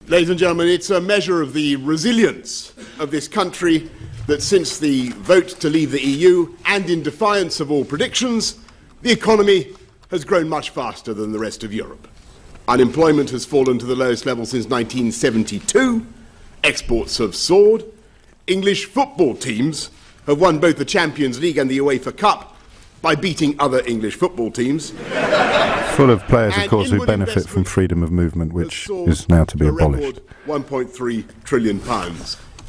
Ladies and gentlemen, it's a measure of the resilience of this country that since the vote to leave the EU, and in defiance of all predictions, the economy has grown much faster than the rest of Europe. Unemployment has fallen to the lowest level since 1972. Exports have soared. English football teams have won both the Champions League and the UEFA Cup by beating other English football teams. Full of players, of course, who benefit from freedom of movement, which is now to be abolished. £1.3 trillion.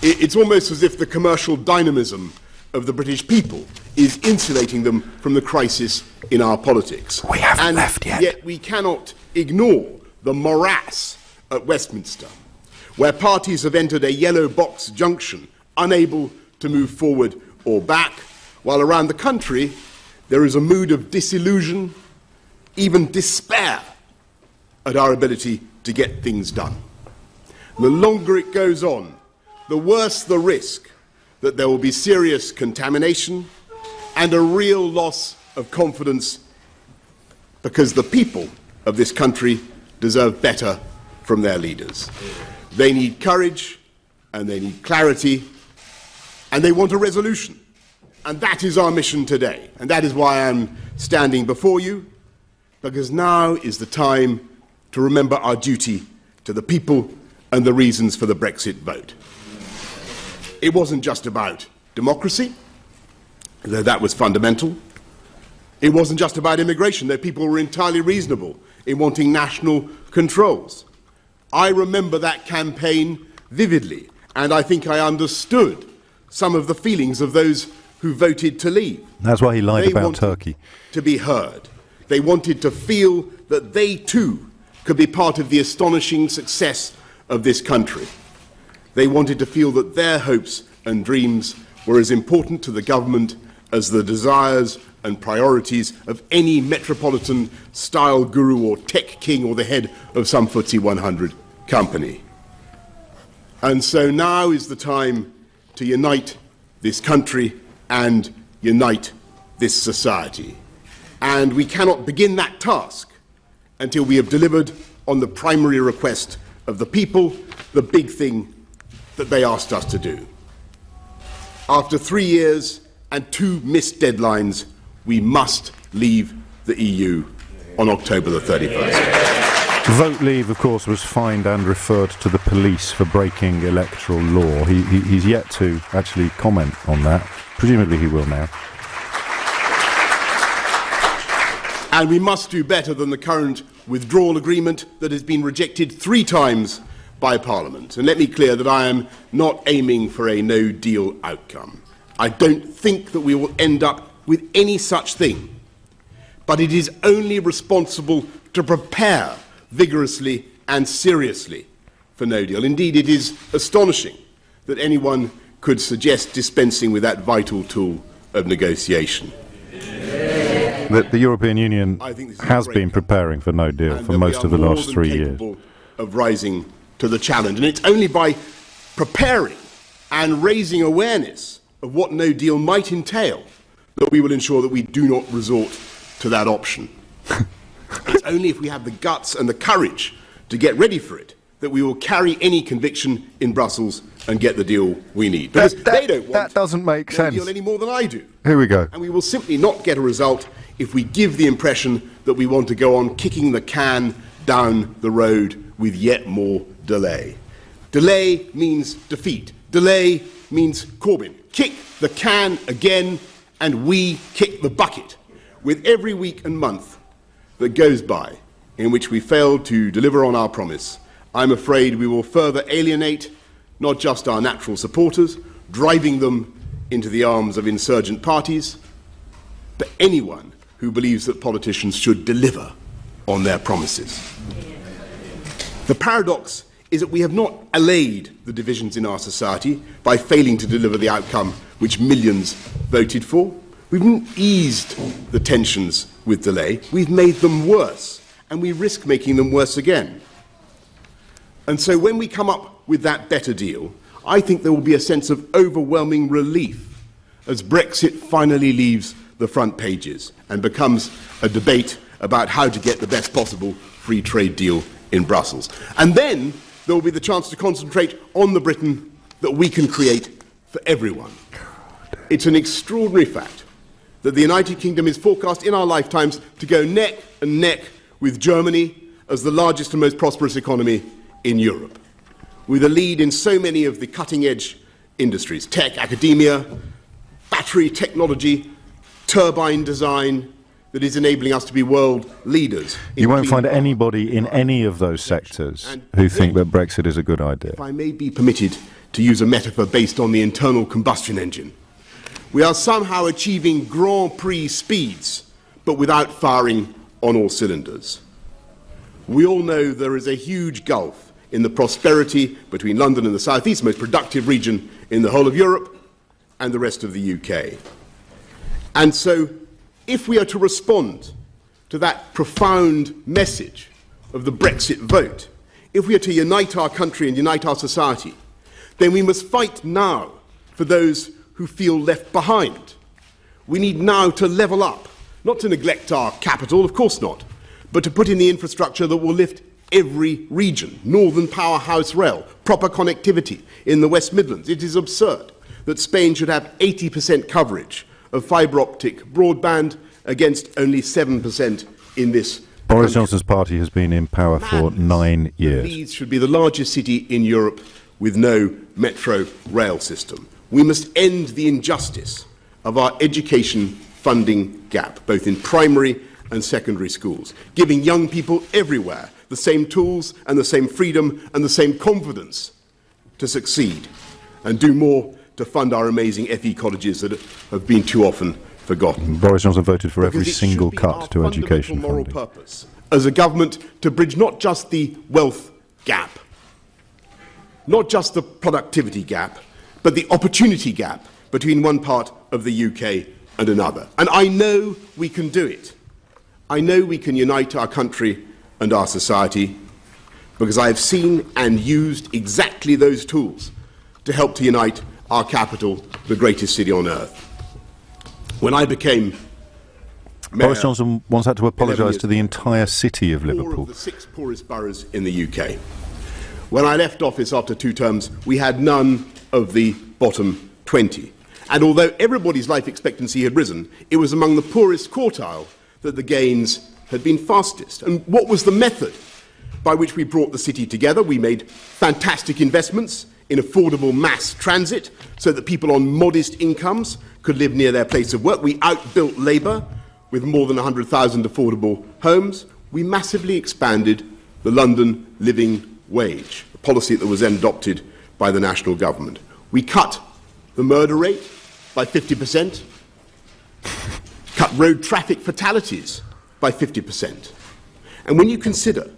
It's almost as if the commercial dynamism of the British people is insulating them from the crisis in our politics. We haven't left yet. Yet we cannot ignore the morass at Westminster, where parties have entered a yellow box junction, unable to move forward or back, while around the country there is a mood of disillusion, even despair at our ability to get things done. The longer it goes on, the worse the risk that there will be serious contamination and a real loss of confidence, because the people of this country deserve better from their leaders. They need courage, and they need clarity, and they want a resolution. And that is our mission today. And that is why I'm standing before you, because now is the time to remember our duty to the people and the reasons for the Brexit vote. It wasn't just about democracy, though that was fundamental. It wasn't just about immigration, though people were entirely reasonable in wanting national controls. I remember that campaign vividly, and I think I understood some of the feelings of those who voted to leave. That's why he lied about Turkey. To be heard. They wanted to feel that they too could be part of the astonishing success of this country. They wanted to feel that their hopes and dreams were as important to the government as the desires and priorities of any metropolitan-style guru or tech king or the head of some FTSE 100 company. And so now is the time to unite this country and unite this society. And we cannot begin that task until we have delivered on the primary request of the people, the big thing that they asked us to do. After 3 years and 2 missed deadlines, we must leave the EU on October the 31st. Vote Leave, of course, was fined and referred to the police for breaking electoral law. He's yet to actually comment on that. Presumably he will now. And we must do better than the current withdrawal agreement that has been rejected 3 times by Parliament. And let me clear that I am not aiming for a no-deal outcome. I don't think that we will end up with any such thing. But it is only responsible to prepare vigorously and seriously for no deal. Indeed, it is astonishing that anyone could suggest dispensing with that vital tool of negotiation. The European Union has been preparing for no deal for most of the last 3 years. Of rising to the challenge. And it's only by preparing and raising awareness of what no deal might entail that we will ensure that we do not resort to that option. It's only if we have the guts and the courage to get ready for it that we will carry any conviction in Brussels and get the deal we need. Because they don't want that doesn't make sense. Deal any more than I do. Here we go. And we will simply not get a result if we give the impression that we want to go on kicking the can down the road with yet more delay. Delay means defeat. Delay means Corbyn. Kick the can again, and we kick the bucket. With every week and month that goes by in which we fail to deliver on our promise, I'm afraid we will further alienate not just our natural supporters, driving them into the arms of insurgent parties, but anyone who believes that politicians should deliver on their promises. The paradox is that we have not allayed the divisions in our society by failing to deliver the outcome which millions voted for. We've not eased the tensions with delay, we've made them worse, and we risk making them worse again. And so when we come up with that better deal, I think there will be a sense of overwhelming relief as Brexit finally leaves the front pages and becomes a debate about how to get the best possible free trade deal in Brussels. And then there will be the chance to concentrate on the Britain that we can create for everyone. It's an extraordinary fact that the United Kingdom is forecast in our lifetimes to go neck and neck with Germany as the largest and most prosperous economy in Europe, with a lead in so many of the cutting-edge industries: tech, academia, battery technology, turbine design, that is enabling us to be world leaders. You won't find anybody in any of those sectors who think that Brexit is a good idea. If I may be permitted to use a metaphor based on the internal combustion engine, we are somehow achieving Grand Prix speeds, but without firing on all cylinders. We all know there is a huge gulf in the prosperity between London and the South East, the most productive region in the whole of Europe, and the rest of the UK. And so, if we are to respond to that profound message of the Brexit vote, if we are to unite our country and unite our society, then we must fight now for those who feel left behind. We need now to level up, not to neglect our capital, of course not, but to put in the infrastructure that will lift every region: Northern Powerhouse Rail, proper connectivity in the West Midlands. It is absurd that Spain should have 80% coverage of fibre optic broadband against only 7% in this Boris Johnson's party has been in power for 9 years. Leeds should be the largest city in Europe with no metro rail system. We must end the injustice of our education funding gap, both in primary and secondary schools, giving young people everywhere the same tools and the same freedom and the same confidence to succeed, and do more to fund our amazing FE colleges that have been too often forgotten. Boris Johnson voted for every single cut to education moral funding. Purpose as a government to bridge not just the wealth gap, not just the productivity gap, but the opportunity gap between one part of the UK and another. And I know we can do it. I know we can unite our country and our society, because I have seen and used exactly those tools to help to unite our capital, the greatest city on earth. When I became mayor, Boris Johnson once had to apologise to the entire city of Liverpool. 4 of the 6 poorest boroughs in the UK. When I left office after 2 terms, we had none of the bottom 20. And although everybody's life expectancy had risen, it was among the poorest quartile that the gains had been fastest. And what was the method by which we brought the city together? We made fantastic investments in affordable mass transit so that people on modest incomes could live near their place of work. We outbuilt labour with more than 100,000 affordable homes. We massively expanded the London living wage, a policy that was then adopted by the national government. We cut the murder rate by 50%, cut road traffic fatalities by 50%. And when you consider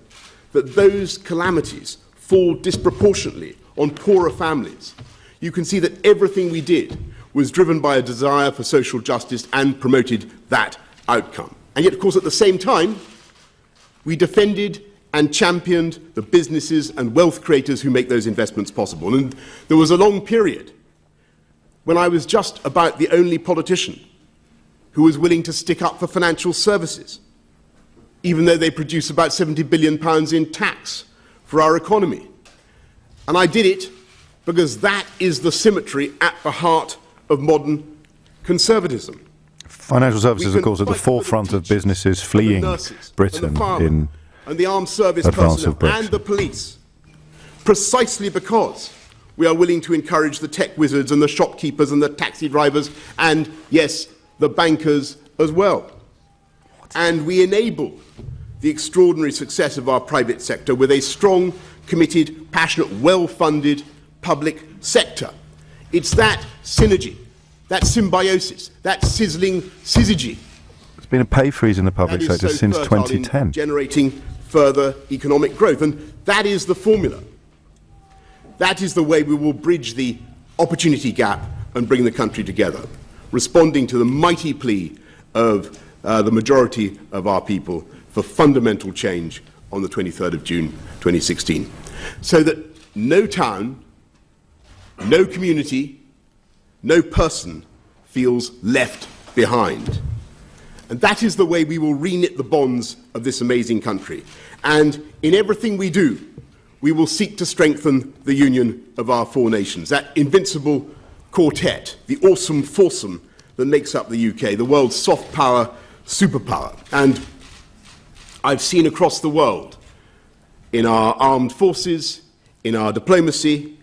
that those calamities fall disproportionately on poorer families, you can see that everything we did was driven by a desire for social justice and promoted that outcome. And yet, of course, at the same time, we defended and championed the businesses and wealth creators who make those investments possible. And there was a long period when I was just about the only politician who was willing to stick up for financial services, even though they produce about £70 billion in tax for our economy. And I did it because that is the symmetry at the heart of modern conservatism. Financial services, of course, at the forefront of businesses fleeing Britain in and the armed service advance of personnel Brexit. and the police, precisely because we are willing to encourage the tech wizards and the shopkeepers and the taxi drivers and, yes, the bankers as well. And we enable the extraordinary success of our private sector with a strong, committed, passionate, well-funded public sector. It's that synergy, that symbiosis, that sizzling syzygy. There's been a pay freeze in the public sector since 2010. Generating further economic growth, and that is the formula. That is the way we will bridge the opportunity gap and bring the country together, responding to the mighty plea of the majority of our people for fundamental change on the 23rd of June 2016, so that no town, no community, no person feels left behind. And that is the way we will reknit the bonds of this amazing country. And in everything we do, we will seek to strengthen the union of our four nations, that invincible quartet, the awesome foursome that makes up the UK, the world's soft power superpower. And I've seen across the world, in our armed forces, in our diplomacy,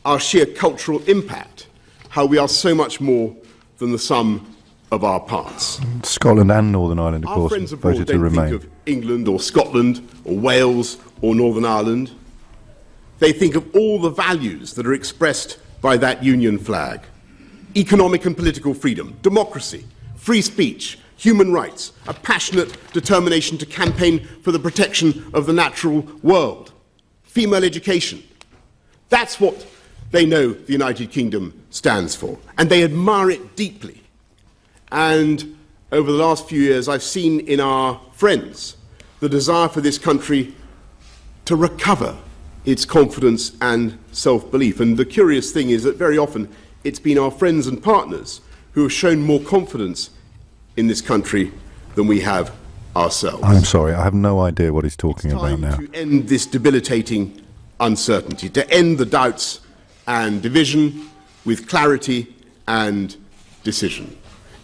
our sheer cultural impact, how we are so much more than the sum of our parts. Scotland and Northern Ireland, of Our course, friends abroad voted to don't remain. think of England or Scotland or Wales or Northern Ireland. They think of all the values that are expressed by that union flag: economic and political freedom, democracy, free speech, human rights, a passionate determination to campaign for the protection of the natural world, female education. That's what they know the United Kingdom stands for, and they admire it deeply. And over the last few years, I've seen in our friends the desire for this country to recover its confidence and self-belief. And the curious thing is that very often it's been our friends and partners who have shown more confidence in this country than we have ourselves. I'm sorry, I have no idea what he's talking about now. It's time to end this debilitating uncertainty, to end the doubts and division with clarity and decision.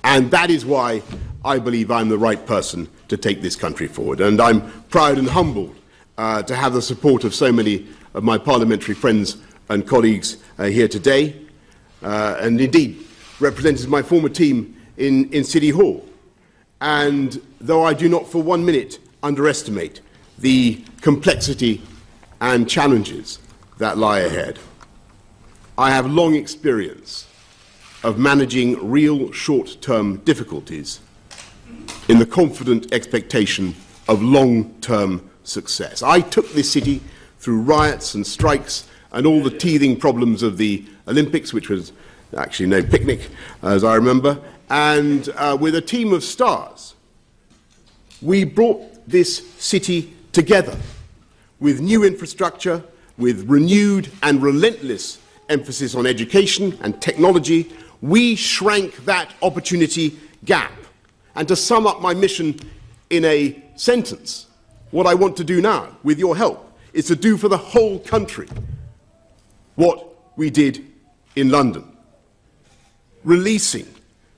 And that is why I believe I'm the right person to take this country forward. And I'm proud and humbled to have the support of so many of my parliamentary friends and colleagues here today, and indeed represented my former team in City Hall. And though I do not for 1 minute underestimate the complexity and challenges that lie ahead, I have long experience of managing real short-term difficulties in the confident expectation of long-term success. I took this city through riots and strikes and all the teething problems of the Olympics, which was actually no picnic, as I remember, and with a team of stars, we brought this city together with new infrastructure, with renewed and relentless emphasis on education and technology. We shrank that opportunity gap. And to sum up my mission in a sentence, what I want to do now, with your help, is to do for the whole country what we did in London, releasing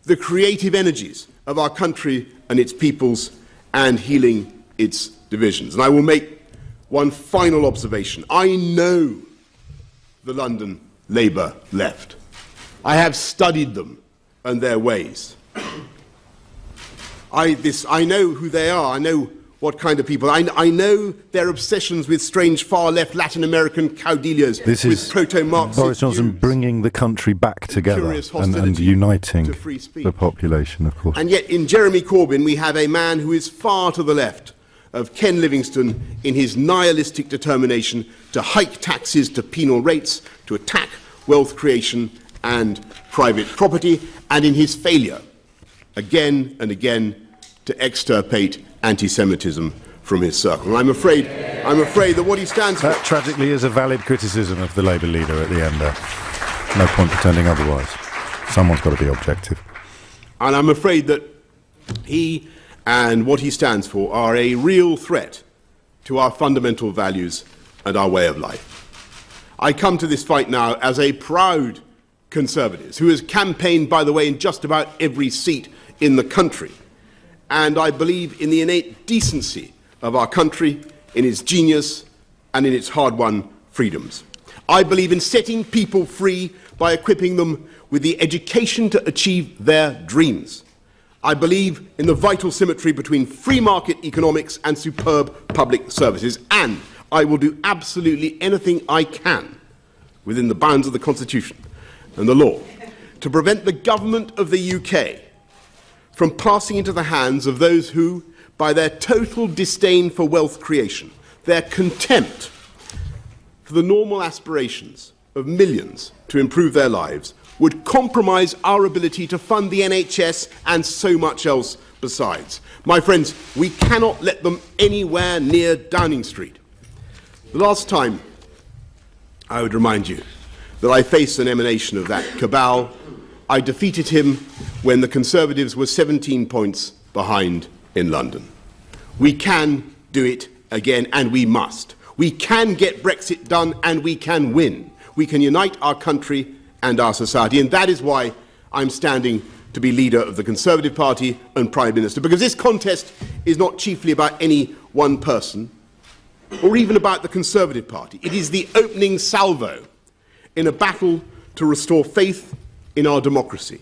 the creative energies of our country and its peoples and healing its divisions. And I will make one final observation. I know the London Labour left. I have studied them and their ways. I know who they are. I know what kind of people. I know their obsessions with strange far-left Latin American caudillos, This with is proto-Marxist Boris Johnson views, bringing the country back together curious and hostility uniting to free speech. the population, of course. And yet in Jeremy Corbyn we have a man who is far to the left of Ken Livingstone in his nihilistic determination to hike taxes to penal rates, to attack wealth creation and private property, and in his failure, again and again, to extirpate anti-Semitism from his circle. And I'm afraid that what he stands for... That tragically is a valid criticism of the Labour leader at the end there. No point pretending otherwise. Someone's got to be objective. And I'm afraid that he and what he stands for are a real threat to our fundamental values and our way of life. I come to this fight now as a proud Conservative who has campaigned, by the way, in just about every seat in the country. And I believe in the innate decency of our country, in its genius and in its hard-won freedoms. I believe in setting people free by equipping them with the education to achieve their dreams. I believe in the vital symmetry between free market economics and superb public services. And I will do absolutely anything I can within the bounds of the Constitution and the law to prevent the government of the UK from passing into the hands of those who, by their total disdain for wealth creation, their contempt for the normal aspirations of millions to improve their lives, would compromise our ability to fund the NHS and so much else besides. My friends, we cannot let them anywhere near Downing Street. The last time, I would remind you, that I faced an emanation of that cabal, I defeated him when the Conservatives were 17 points behind in London. We can do it again, and we must. We can get Brexit done and we can win. We can unite our country and our society, and that is why I'm standing to be leader of the Conservative Party and Prime Minister, because this contest is not chiefly about any one person or even about the Conservative Party. It is the opening salvo in a battle to restore faith in our democracy,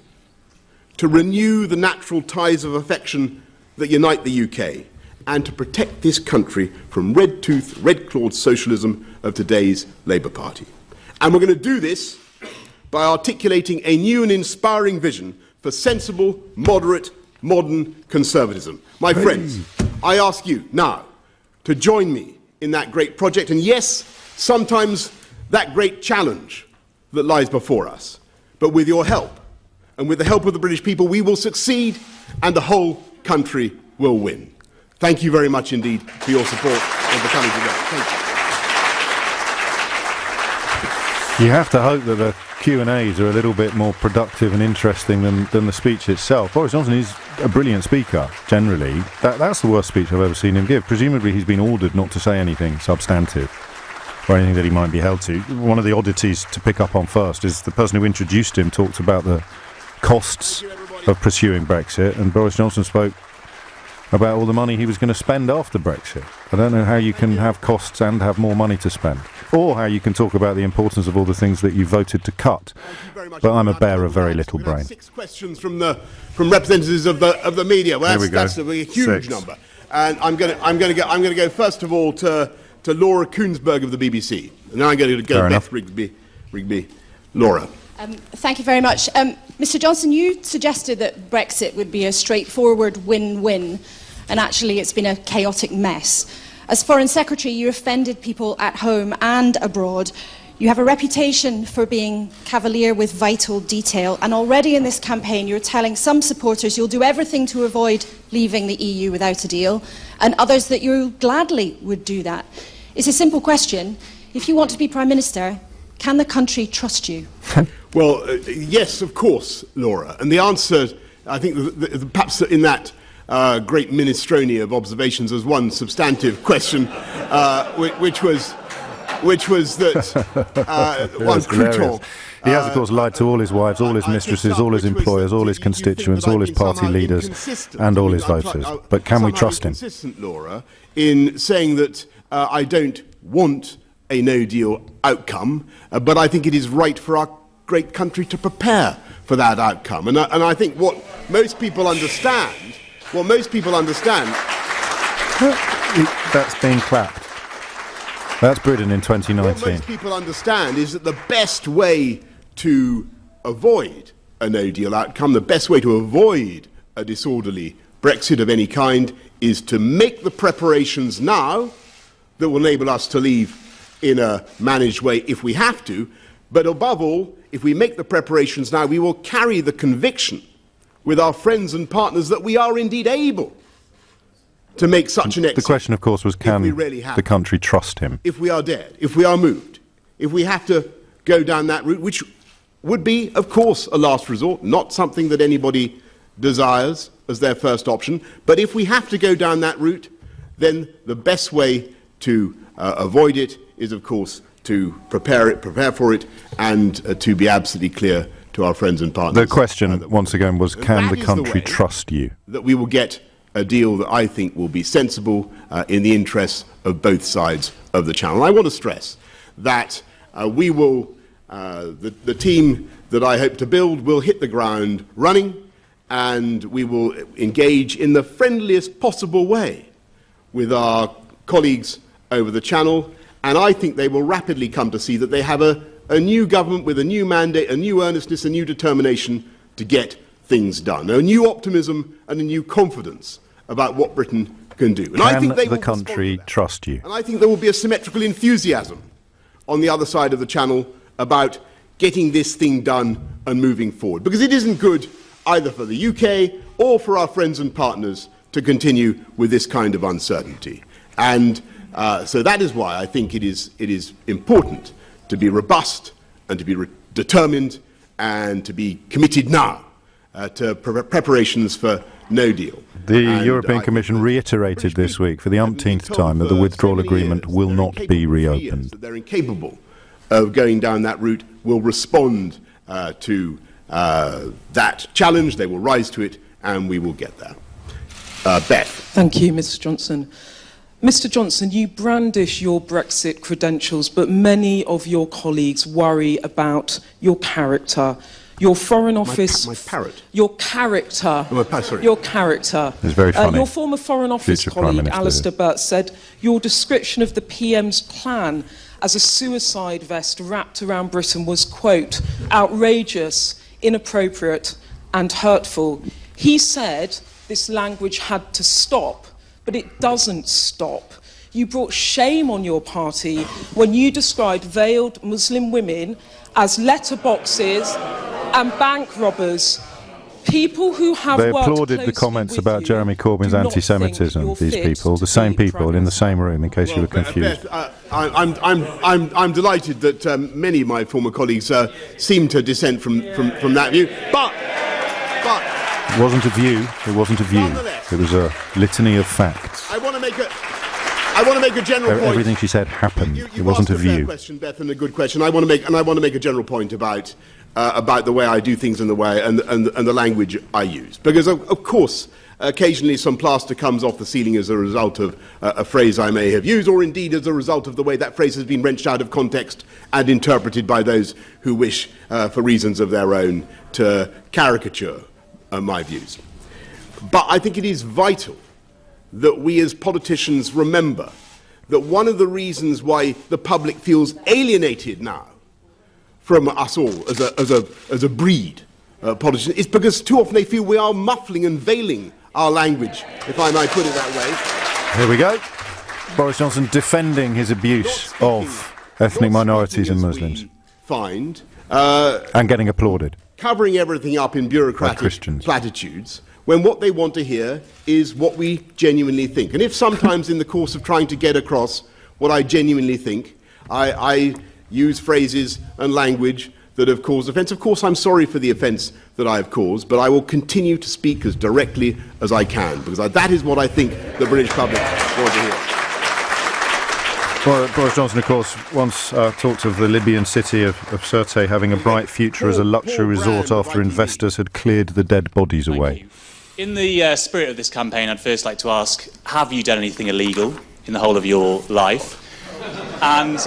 to renew the natural ties of affection that unite the UK, and to protect this country from red-toothed, red-clawed socialism of today's Labour Party. And we're going to do this by articulating a new and inspiring vision for sensible, moderate, modern conservatism. My friends, I ask you now to join me in that great project, and yes, sometimes that great challenge that lies before us. But with your help, and with the help of the British people, we will succeed and the whole country will win. Thank you very much indeed for your support and for coming together. Thank you. You have to hope that the Q&As are a little bit more productive and interesting than the speech itself. Boris Johnson is a brilliant speaker, generally. That's the worst speech I've ever seen him give. Presumably he's been ordered not to say anything substantive or anything that he might be held to. One of the oddities to pick up on first is the person who introduced him talked about the costs of pursuing Brexit, and Boris Johnson spoke about all the money he was going to spend after Brexit. I don't know how you can have costs and have more money to spend, or how you can talk about the importance of all the things that you voted to cut. But I'm a bear of very little brain. 6 questions from representatives of the media. Well, that's a huge number. And I'm going to go first of all to Laura Koonsberg of the BBC, and then I'm going to go Beth Rigby. Laura. Thank you very much. Mr. Johnson, you suggested that Brexit would be a straightforward win-win, and actually it's been a chaotic mess. As Foreign Secretary, you offended people at home and abroad. You have a reputation for being cavalier with vital detail, and already in this campaign you're telling some supporters you'll do everything to avoid leaving the EU without a deal, and others that you gladly would do that. It's a simple question. If you want to be Prime Minister, can the country trust you? Well, yes, of course, Laura. And the answer, I think, perhaps in that great minestrone of observations, there's one substantive question, which was that one crouton. He has, of course, lied to all his wives, all his mistresses, all his employers, all his constituents, all his party leaders, and all his voters. But can we trust him? Consistent, Laura, in saying that I don't want a no-deal outcome, but I think it is right for our great country to prepare for that outcome. And I think what most people understand, That's being clapped. That's Britain in 2019. What most people understand is that the best way to avoid a no-deal outcome, the best way to avoid a disorderly Brexit of any kind, is to make the preparations now that will enable us to leave in a managed way if we have to, but above all, if we make the preparations now, we will carry the conviction with our friends and partners that we are indeed able to make such an exit. The question, of course, was can the country trust him? If we are dead, if we are moved, if we have to go down that route, which would be, of course, a last resort, not something that anybody desires as their first option, but if we have to go down that route, then the best way to avoid it is, of course, to prepare for it, and to be absolutely clear to our friends and partners. The question, once again, was can the country trust you? That we will get a deal that I think will be sensible in the interests of both sides of the Channel. And I want to stress that we will, the team that I hope to build will hit the ground running, and we will engage in the friendliest possible way with our colleagues over the Channel, and I think they will rapidly come to see that they have a new government with a new mandate, a new earnestness, a new determination to get things done, a new optimism and a new confidence about what Britain can do. And I think they the country trust you? And I think there will be a symmetrical enthusiasm on the other side of the Channel about getting this thing done and moving forward, because it isn't good either for the UK or for our friends and partners to continue with this kind of uncertainty. And so that is why I think it is important to be robust and to be determined and to be committed now to preparations for no deal. The And European I Commission think that reiterated British this week for the people have been umpteenth told time that the for withdrawal so many agreement years will that not they're be incapable for years, reopened. that they're incapable of going down that route, will respond to that challenge, they will rise to it, and we will get there. Beth. Thank you, Mr. Johnson. Mr. Johnson, you brandish your Brexit credentials, but many of your colleagues worry about your character. Your Foreign Office... My parrot? Your character. Oh, sorry. Your character. It's very funny. Your former Foreign Office Future Prime colleague, Minister Alistair here. Burt, said your description of the PM's plan as a suicide vest wrapped around Britain was, quote, outrageous, inappropriate and hurtful. He said this language had to stop, but it doesn't stop. You brought shame on your party when you described veiled Muslim women as letterboxes and bank robbers. People who have They worked applauded the closely comments with about you Jeremy Corbyn's do not anti-Semitism, think you're these fit people, the to same be people Prime in the Minister. same room, in case you were confused. Beth, I'm delighted that many of my former colleagues seem to dissent from that view, but It wasn't a view, it wasn't a view. Nonetheless. It was a litany of facts. I want to make a general point. Everything she said happened. You It wasn't a asked a fair view. question, Beth, and a good question. I want to make a general point about the way I do things and the way and the language I use, because of course occasionally some plaster comes off the ceiling as a result of a phrase I may have used, or indeed as a result of the way that phrase has been wrenched out of context and interpreted by those who wish, for reasons of their own, to caricature my views. But I think it is vital that we as politicians remember that one of the reasons why the public feels alienated now from us all as a breed, politicians, is because too often they feel we are muffling and veiling our language, if I might put it that way. Here we go. Boris Johnson defending his abuse of ethnic minorities and Muslims. Find And getting applauded. covering everything up in bureaucratic Christians. platitudes, when what they want to hear is what we genuinely think. And if sometimes in the course of trying to get across what I genuinely think, I use phrases and language that have caused offence, of course I'm sorry for the offence that I have caused, but I will continue to speak as directly as I can, because that is what I think the British public want to hear. Well, Boris Johnson, of course, once talked of the Libyan city of Sirte having a bright future as a luxury resort after investors had cleared the dead bodies away. Thank you. In the spirit of this campaign, I'd first like to ask, have you done anything illegal in the whole of your life? And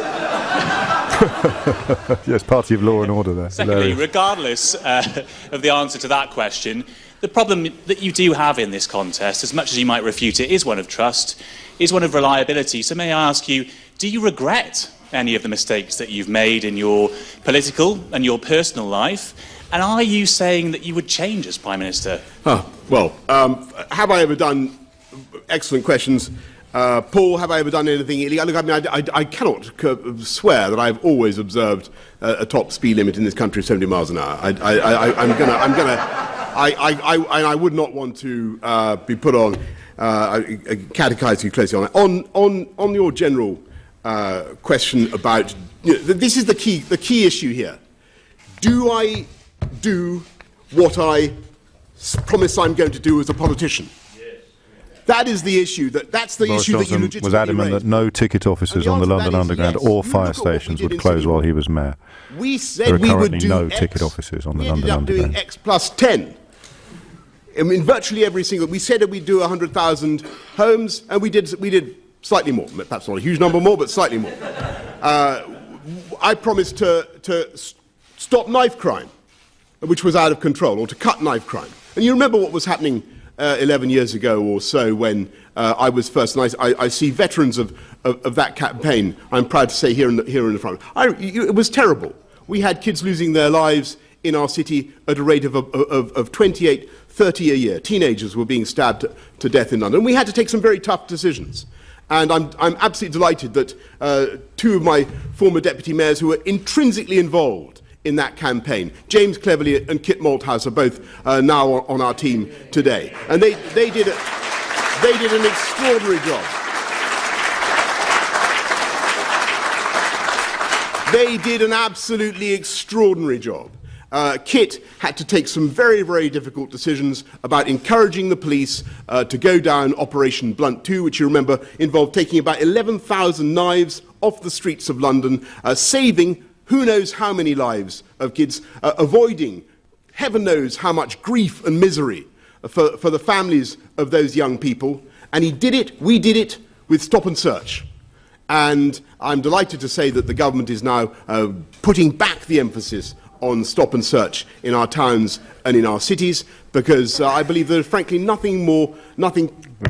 Yes, party of law and order there. secondly, Hilarious. regardless of the answer to that question, the problem that you do have in this contest, as much as you might refute it, is one of trust, is one of reliability. So may I ask you, do you regret any of the mistakes that you've made in your political and your personal life? And are you saying that you would change as Prime Minister? Have I ever done... Excellent questions. Paul, have I ever done anything illegal? Look, I mean, I cannot swear that I've always observed a top speed limit in this country of 70 miles an hour. I would not want to be put on, catechise you closely on that. On your general question about, this is the key issue here. Do I do what I promise I'm going to do as a politician? That is the issue. That's the Boris issue that you Johnson legitimately was adamant raised. that no ticket offices And the on the answer to London that is Underground yes. or You fire look at what we stations did would in close City while Hall. he was mayor. We There said are we would currently do no X. ticket offices on the We London ended up doing Underground. X plus 10. I mean, virtually every single... We said that we'd do 100,000 homes, and we did slightly more. Perhaps not a huge number more, but slightly more. I promised to stop knife crime, which was out of control, or to cut knife crime. And you remember what was happening 11 years ago or so when I was first, and I see veterans of that campaign, I'm proud to say, here in the front. It was terrible. We had kids losing their lives in our city at a rate of 28, 30 a year. Teenagers were being stabbed to death in London. We had to take some very tough decisions. And I'm absolutely delighted that two of my former deputy mayors who were intrinsically involved in that campaign, James Cleverly and Kit Malthouse, are both now on our team today. And they did an extraordinary job. They did an absolutely extraordinary job. Kit had to take some very, very difficult decisions about encouraging the police to go down Operation Blunt 2, which you remember involved taking about 11,000 knives off the streets of London, saving who knows how many lives of kids, avoiding heaven knows how much grief and misery for the families of those young people. And he did it, we did it, with stop and search. And I'm delighted to say that the government is now putting back the emphasis on stop and search in our towns and in our cities, because I believe there's frankly nothing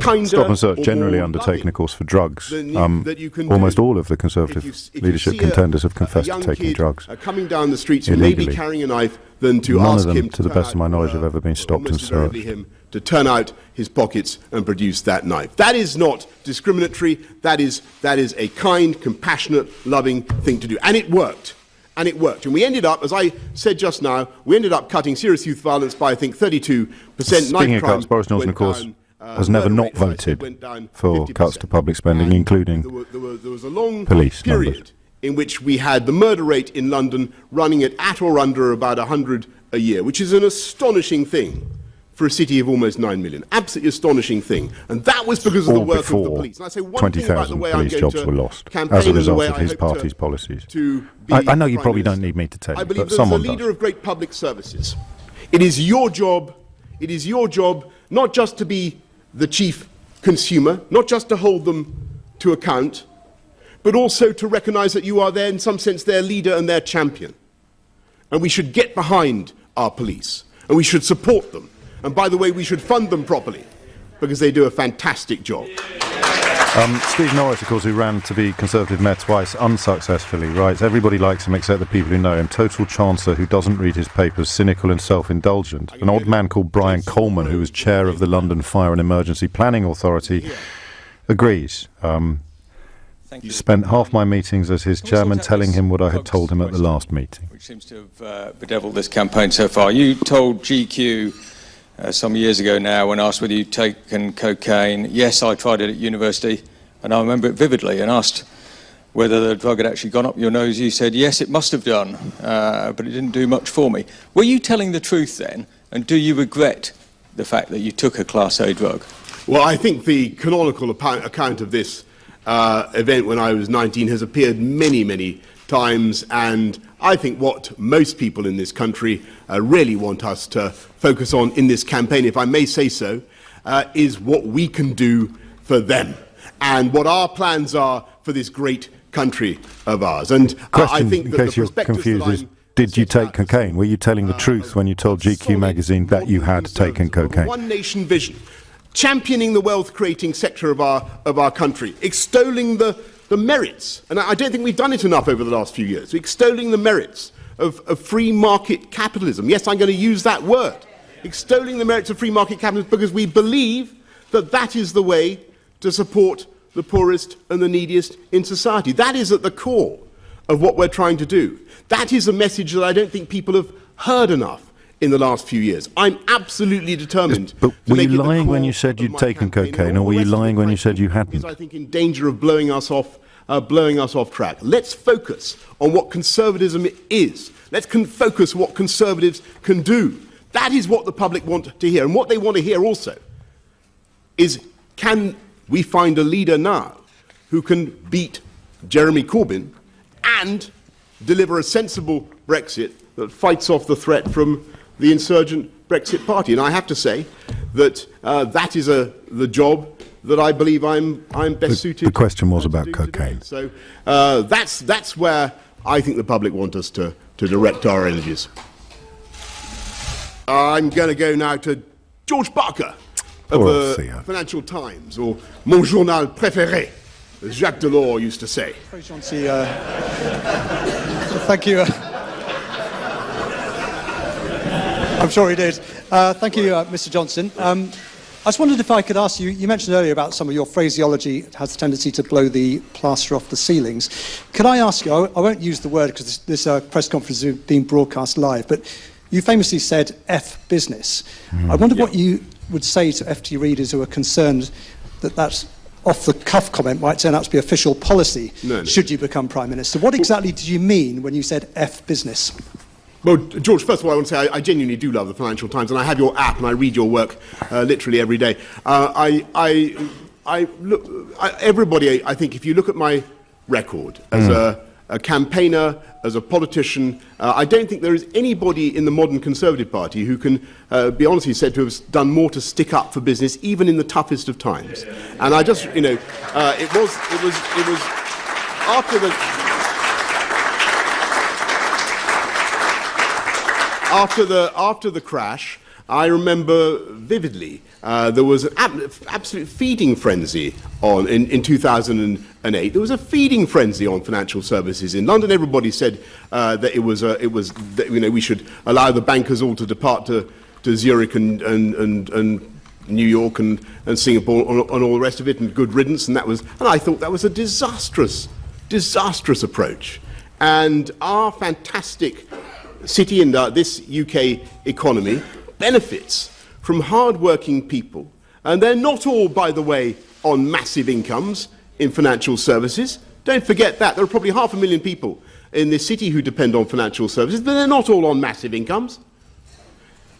kinder. Stop and search generally undertaken, of course, for drugs. Almost all of the Conservative leadership contenders have confessed to taking drugs coming down the streets who may be carrying a knife, than to ask him, to the best of my knowledge, have ever been stopped and searched. Him to turn out his pockets and produce that knife. That is not discriminatory. That is a kind, compassionate, loving thing to do, and it worked. And it worked. And we ended up, as I said just now, we ended up cutting serious youth violence by, I think, 32%. Speaking of cuts, Boris Johnson, of course, has never not voted for cuts to public spending, including there was a long police period numbers, in which we had the murder rate in London running at or under about 100 a year, which is an astonishing thing for a city of almost 9 million. Absolutely astonishing thing. And that was because of the work of the police. And I say one thing about the way 20,000 police jobs were lost as a result of his party's policies. I know you probably don't need me to tell you, but someone does. I believe as a leader of great public services, it is your job not just to be the chief consumer, not just to hold them to account, but also to recognise that you are there, in some sense, their leader and their champion. And we should get behind our police, and we should support them. And by the way, we should fund them properly, because they do a fantastic job. Steve Norris, of course, who ran to be Conservative Mayor twice unsuccessfully, writes, everybody likes him except the people who know him. Total chancer who doesn't read his papers, cynical and self-indulgent. An odd man called Brian Coleman, who was chair of the London Fire and Emergency Planning Authority, agrees. Spent half my meetings as his chairman telling him what I had told him at the last meeting. Which seems to have bedeviled this campaign so far. You told GQ some years ago now, when asked whether you'd taken cocaine, yes, I tried it at university, and I remember it vividly, and asked whether the drug had actually gone up your nose. You said, yes, it must have done, but it didn't do much for me. Were you telling the truth then, and do you regret the fact that you took a Class A drug? Well, I think the canonical account of this event when I was 19 has appeared many, many times, and I think what most people in this country really want us to focus on in this campaign, if I may say so, is what we can do for them and what our plans are for this great country of ours. And I think that in case you're confused, is did you take cocaine? Were you telling the truth when you told GQ magazine that you had taken cocaine? One nation vision, championing the wealth-creating sector of our country, extolling the merits, and I don't think we've done it enough over the last few years, extolling the merits of free market capitalism. Yes, I'm going to use that word. Extolling the merits of free market capitalism, because we believe that that is the way to support the poorest and the neediest in society. That is at the core of what we're trying to do. That is a message that I don't think people have heard enough in the last few years. I'm absolutely determined. But were you lying when you said you'd taken cocaine, or were you lying when you said you hadn't? Is, I think, in danger of blowing us off track. Let's focus on what conservatism is. Let's focus on what conservatives can do. That is what the public want to hear. And what they want to hear also is, can we find a leader now who can beat Jeremy Corbyn and deliver a sensible Brexit that fights off the threat from the insurgent Brexit Party? And I have to say that that is the job that I believe I'm best suited. The question was about cocaine. So that's where I think the public want us to direct our energies. I'm going to go now to George Barker of the Financial Times, or Mon Journal Préféré, as Jacques Delors used to say. Thank you. I'm sure he did. Thank you, Mr. Johnson. I just wondered if I could ask you, you mentioned earlier about some of your phraseology has a tendency to blow the plaster off the ceilings. Can I ask you, I won't use the word because this press conference is being broadcast live, but you famously said F business. I wonder what you would say to FT readers who are concerned that that off-the-cuff comment might turn out to be official policy should you become Prime Minister. What exactly did you mean when you said F business? Well, George, first of all, I want to say I genuinely do love the Financial Times, and I have your app, and I read your work literally every day. Everybody, I think, if you look at my record as a campaigner, as a politician, I don't think there is anybody in the modern Conservative Party who can be honestly said to have done more to stick up for business, even in the toughest of times. And I just, it was after the crash, I remember vividly there was an absolute feeding frenzy in 2008. There was a feeding frenzy on financial services in London. Everybody said that we should allow the bankers all to depart to Zurich and New York and Singapore and all the rest of it, and good riddance. And I thought that was a disastrous approach. And our fantastic city and this UK economy benefits from hard-working people, and they're not all, by the way, on massive incomes in financial services. Don't forget that. There are probably 500,000 people in this city who depend on financial services, but they're not all on massive incomes.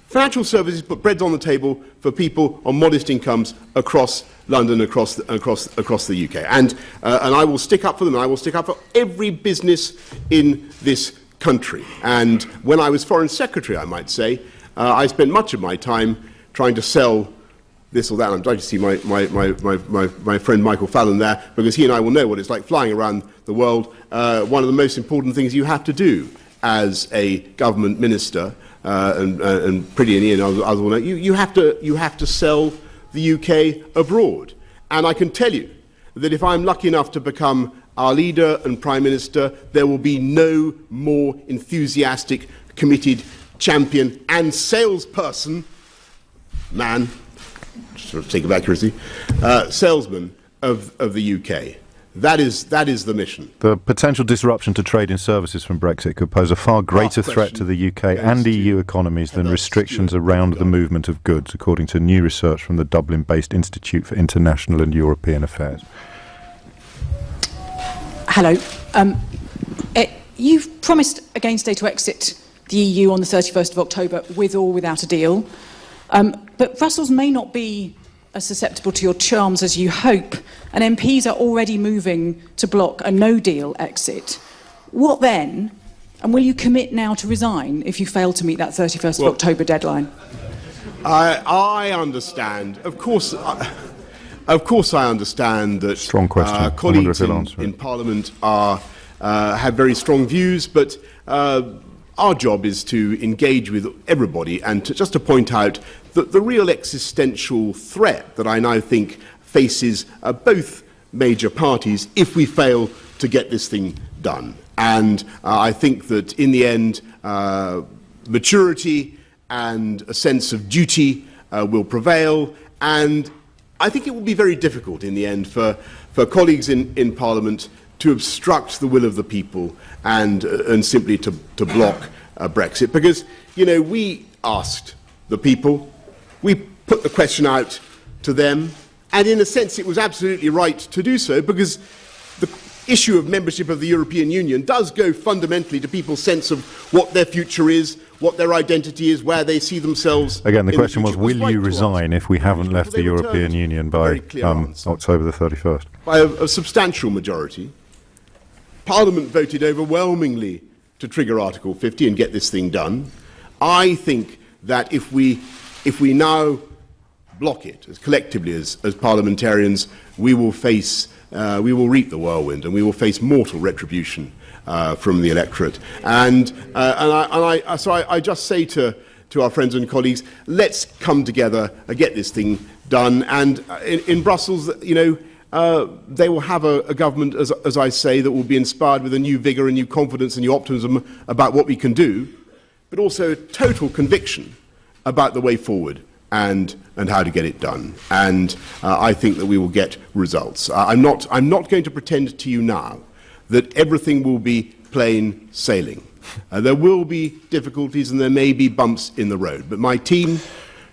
Financial services put bread on the table for people on modest incomes across London, across the UK, and I will stick up for them. And I will stick up for every business in this country. And when I was Foreign Secretary, I might say, I spent much of my time trying to sell this or that. I'm glad to see my friend Michael Fallon there, because he and I will know what it's like flying around the world. One of the most important things you have to do as a government minister, and Pretty and Ian, others will know, you have to sell the UK abroad. And I can tell you that if I'm lucky enough to become our leader and Prime Minister, there will be no more enthusiastic, committed champion and salesperson, man, sort of take of accuracy, salesman of the UK. That is the mission. The potential disruption to trade in services from Brexit could pose a far greater threat to the UK and EU economies than restrictions around the movement of goods, according to new research from the Dublin-based Institute for International and European Affairs. Hello. You've promised against day to exit the EU on the 31st of October, with or without a deal. But Brussels may not be as susceptible to your charms as you hope, and MPs are already moving to block a no-deal exit. What then? And will you commit now to resign if you fail to meet that 31st of October deadline? I understand. Of course, I understand that strong question. Colleagues in Parliament have very strong views, but our job is to engage with everybody and just to point out that the real existential threat that I now think faces both major parties if we fail to get this thing done. And I think that in the end, maturity and a sense of duty will prevail, and I think it will be very difficult in the end for colleagues in Parliament to obstruct the will of the people and simply to block Brexit. Because, we asked the people, we put the question out to them, and in a sense it was absolutely right to do so, because the issue of membership of the European Union does go fundamentally to people's sense of what their future is, what their identity is, where they see themselves. Again, the question was, will you resign if we haven't left the European Union by October the 31st? By a substantial majority. Parliament voted overwhelmingly to trigger Article 50 and get this thing done. I think that if we now block it, as collectively as parliamentarians, we will reap the whirlwind, and we will face mortal retribution from the electorate. So I just say to our friends and colleagues, let's come together and get this thing done. And in Brussels, they will have a government, as I say, that will be inspired with a new vigour, a new confidence, and new optimism about what we can do, but also total conviction about the way forward and how to get it done. And I think that we will get results. I'm not going to pretend to you now that everything will be plain sailing. There will be difficulties and there may be bumps in the road, but my team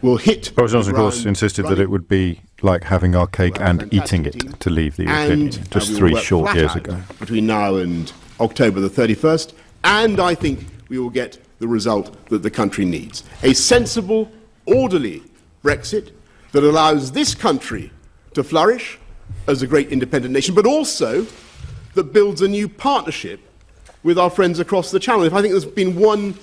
will hit. Boris Johnson, of course, insisted that it would be like having our cake and eating it to leave the European Union just 3 short years ago. Between now and October the 31st, and I think we will get the the result that the country needs. A sensible, orderly Brexit that allows this country to flourish as a great independent nation, but also that builds a new partnership with our friends across the Channel. If I think there's been one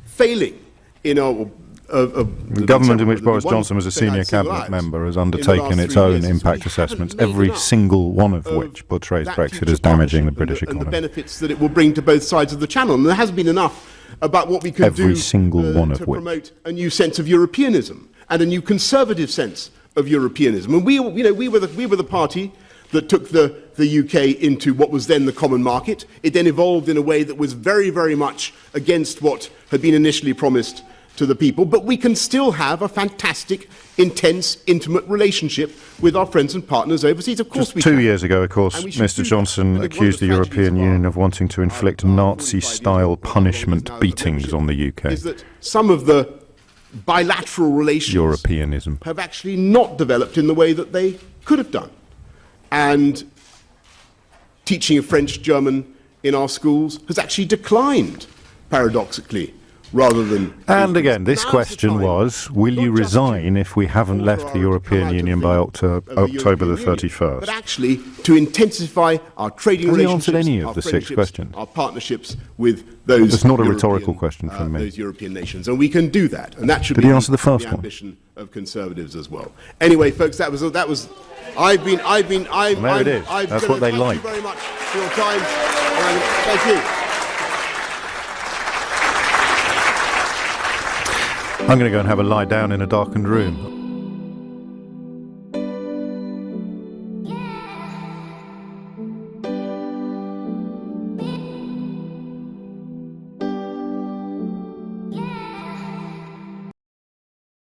failing in our the government in which Boris Johnson was a senior cabinet member has undertaken its own impact assessments, every single one of which portrays Brexit as damaging the British economy. And the benefits that it will bring to both sides of the Channel. And there hasn't been enough about what we can do every single one of to which. promote a new sense of Europeanism and a new conservative sense of Europeanism. And we were the party that took the UK into what was then the common market. It then evolved in a way that was very, very much against what had been initially promised to the people, but we can still have a fantastic, intense, intimate relationship with our friends and partners overseas. Of course, just 2 years ago, of course, Mr. Johnson accused the European Union of wanting to inflict Nazi-style punishment beatings on the UK. Is that some of the bilateral relations Europeanism have actually not developed in the way that they could have done, and teaching of French, German in our schools has actually declined, paradoxically. Rather than and again, this question was, will you resign if we haven't left the European Union by October the 31st? But actually, to intensify our trading relationships, answered any of the 6 questions. Our partnerships with those. It's not a rhetorical question from me. Those European nations, and we can do that, and that should Did be he answer the first the one? ambition of Conservatives as well. Anyway, folks, that was. There it is. That's what they like. Thank you very much for your time. Thank you. I'm going to go and have a lie down in a darkened room.